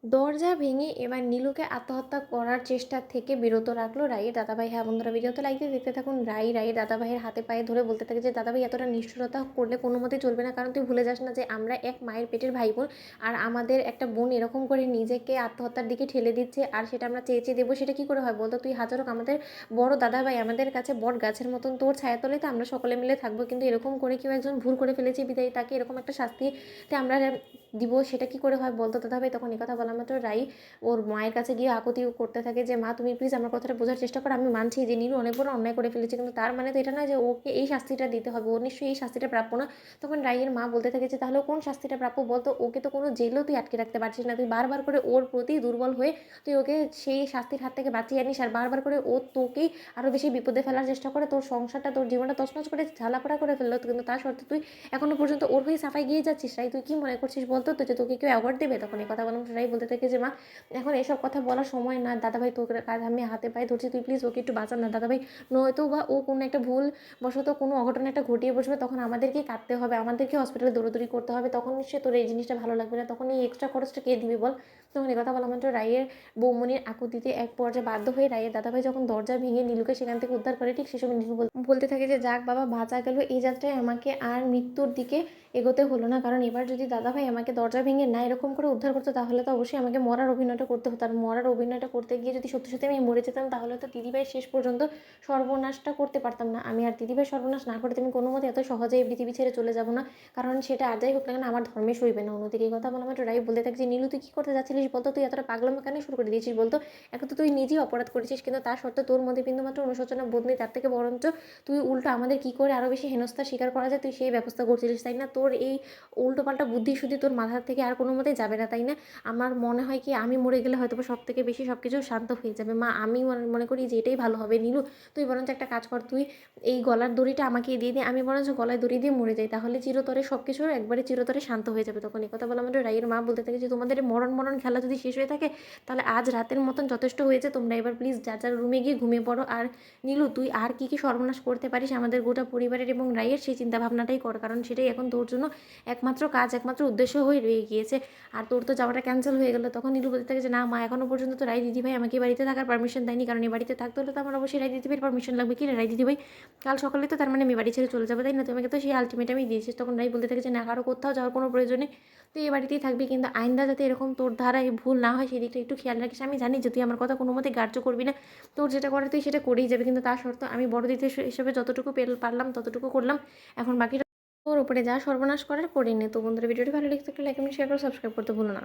দরজা ভেঙে এবার নীলুকে আত্মহত্যা করার চেষ্টা থেকে বিরত রাখলো রাইয়ের দাদাভাই। হ্যাঁ বন্ধুরা, ভিডিওতে লাইক দিয়ে দেখতে থাকুন। রাইয়ের দাদাভাইয়ের হাতে পায়ে ধরে বলতে থাকে যে দাদাভাই এতটা নিষ্ঠুরতা করলে কোনো মতেই চলবে না, কারণ তুই ভুলে যাস না যে আমরা এক মায়ের পেটের ভাই বোন, আর আমাদের একটা বোন এরকম করে নিজেকে আত্মহত্যার দিকে ঠেলে দিচ্ছে, আর সেটা আমরা চেয়ে দেবো, সেটা কি করে হয় বলতো? তুই হাজার হোক আমাদের বড় দাদাভাই, আমাদের কাছে বট গাছের মতন, তোর ছায়াতলে তো আমরা সকলে মিলে থাকবো, কিন্তু এরকম করে কেউ একজন ভুল করে ফেলেছে বিদায় তাকে এরকম একটা শাস্তিতে আমরা দিব, সেটা কি করে হয় বলতো দাদাভাই? তখন এই কথা বলা মাত্র রাই ওর মায়ের কাছে গিয়ে আকুতি করতে থাকে যে মা তুমি প্লিজ আমার কথাটা বোঝার চেষ্টা করো, আমি মানছি যে নীলু অনেক বড় অন্যায় করে ফেলেছে, কিন্তু তার মানে তো এটা না যে ওকে এই শাস্তিটা দিতে হবে, ও নিশ্চয়ই এই শাস্তিটা প্রাপ্য না। তখন রাইয়ের মা বলতে থাকে যে তাহলে কোন শাস্তিটা প্রাপ্য বলতো? ওকে তো কোনো জেলেও তুই আটকে রাখতে পারছিস না, তুই বারবার করে ওর প্রতি দুর্বল হয়ে তুই ওকে সেই শাস্তির হাত থেকে বাঁচিয়ে আনিস, আর বারবার করে ও তোকেই আরও বেশি বিপদে ফেলার চেষ্টা করে, তোর সংসারটা তোর জীবনটা তছনছ করে ঝালাপাড়া করে ফেললো, কিন্তু তার সত্ত্বে তুই এখনো পর্যন্ত ওর হয়ে সাফাই গিয়ে যাচ্ছিস। রাই তুই কি মনে করছিস বলতো তো যে তোকে কেউ অ্যাওয়ার্ড দেবে? তখন এই কথা বললাম রাই বলতে থাকে যে মা এখন এসব কথা বলার সময় না, দাদাভাই তোর কাজ আমি হাতে পায়ে ধরছি, তুই প্লিজ ওকে একটু বাঁচান না দাদাভাই, নয়তো বা ও কোনো একটা ভুল বশত কোনো অঘটন একটা ঘটিয়ে বসবে, তখন আমাদেরকেই কাঁদতে হবে, আমাদেরকে হসপিটালে দৌড়াদৌড়ি করতে হবে, তখন নিশ্চয়ই তোর এই জিনিসটা ভালো লাগবে না, তখন এই এক্সট্রা খরচটা কে দিবি বল? তখন এই কথা বলা মাত্র রাইয়ের বৌমনির আকুতিতে এক পর্যায়ে বাধ্য হয়ে রাইয়ের দাদাভাই যখন দরজা ভেঙে নীলুকে সেখান থেকে উদ্ধার করে, ঠিক সেসব নীলু বলতে থাকে যে যাক বাবা বাঁচা গেল, এই যাত্রায় আমাকে আর মৃত্যুর দিকে এগোতে হলো না, কারণ এবার যদি দাদাভাই আমাকে দরজা ভেঙে না এরকম করে উদ্ধার করতো তাহলে তো অবশ্যই আমাকে মরার অভিনয়টা করতে হতো, আর মরার অভিনয়টা করতে গিয়ে যদি সত্যি সত্যি আমি মরে যেতাম তাহলে তো দিদিভাই শেষ পর্যন্ত সর্বনাশটা করতে পারতাম না আমি, আর দিদিভাই সর্বনাশ না করতে আমি কোনো মতে এত সহজে এই পৃথিবী ছেড়ে চলে যাবো না, কারণ সেটা আর যাই হোক না কেন আমার ধর্মে সইবে না। অন্যদিকে এই কথা বলা মাত্র রাই বলতে থাকে যে নীলু তুই কী করতে যাচ্ছিলিস বলতো? তুই এতটা পাগলামো কেন শুরু করে দিয়েছিস বলতো? এখন তো তুই নিজেই অপরাধ করেছিস, কিন্তু তার সত্ত্বেও তোর মধ্যে কিন্তু মাত্র অনুশোচনা বোধ নেই, তার থেকে বরঞ্চ তুই উল্টো আমাদের কী করে আরও বেশি হেনস্থার শিকার করা যায় তুই সেই ব্যবস্থা করছিলিস, তাই না? তোর এই উল্টোপাল্টা বুদ্ধি শুদ্ধি তোর মাথার থেকে আর কোনো মতেই যাবে না, তাই না? আমার মনে হয় কি আমি মরে গেলে হয়তো সব থেকে বেশি সব কিছু শান্ত হয়ে যাবে। মা আমি মনে করি যে এটাই ভালো হবে। নীলু তুই বরঞ্চ একটা কাজ কর, তুই এই গলার দড়িটা আমাকে দিয়ে দে, আমি বরঞ্চ গলায় দড়ি দিয়ে মরে যাই, তাহলে চিরতরে সব কিছু একবারে চিরতরে শান্ত হয়ে যাবে। তখন এই কথা বলা আমাদের রাইয়ের মা বলতে থাকে যে তোমাদের মরণ মরণ খেলা যদি শেষ হয়ে থাকে তাহলে আজ রাতের মতন যথেষ্ট হয়েছে, তোমরা এবার প্লিজ যার যার রুমে গিয়ে ঘুমিয়ে পড়ো, আর নীলু তুই আর কী কী সর্বনাশ করতে পারিস আমাদের গোটা পরিবারের এবং রাইয়ের সেই চিন্তাভাবনাটাই কর, কারণ সেটাই এখন তোর জন্য একমাত্র কাজ একমাত্র উদ্দেশ্য হয়ে রয়ে গিয়েছে, আর তোর তো যাওয়াটা ক্যান্সেল হয়ে গেলো। তখন নীলু বলতে থাকে যে না মা এখনও পর্যন্ত তো রাই দিদিভাই আমাকে বাড়িতে থাকার পারমিশন দেয়নি, কারণ এই বাড়িতে থাকতে হলে তো আমার অবশ্যই রাই দিদিভাইয়ের পারমিশন লাগবে। কি রে রাই দিদিভাই, কাল সকালে তো তার মানে আমি বাড়ি ছেড়ে চলে যাবো, তাই না? তুমি আমাকে তো সেই আলটিমেটামই দিয়েছিস। তখন রাই বলতে থাকে যে না কারো কোথাও যাওয়ার কোনো প্রয়োজন নেই, তুই এই বাড়িতেই থাকবি, কিন্তু আইনদা যাতে এরকম তোর ধারায় ভুল না হয় সেই দিকটা একটু খেয়াল রাখিস। আমি জানি যে তুই আমার কথা কোনো মতে গ্রাহ্য করবি না, তোর যেটা করে তুই সেটা করেই যাবে, কিন্তু তার সত্ত্বেও আমি বড় দিদি হিসেবে যতটুকু পারলাম ততটুকু করলাম, এখন বাকিটা তোর উপরে যা সর্বনাশ করার করে নে। তো বন্ধুরা ভিডিওটি ভালো লেগে থাকলে লাইক কমেন্ট শেয়ার করে সাবস্ক্রাইব করতে ভুলো না।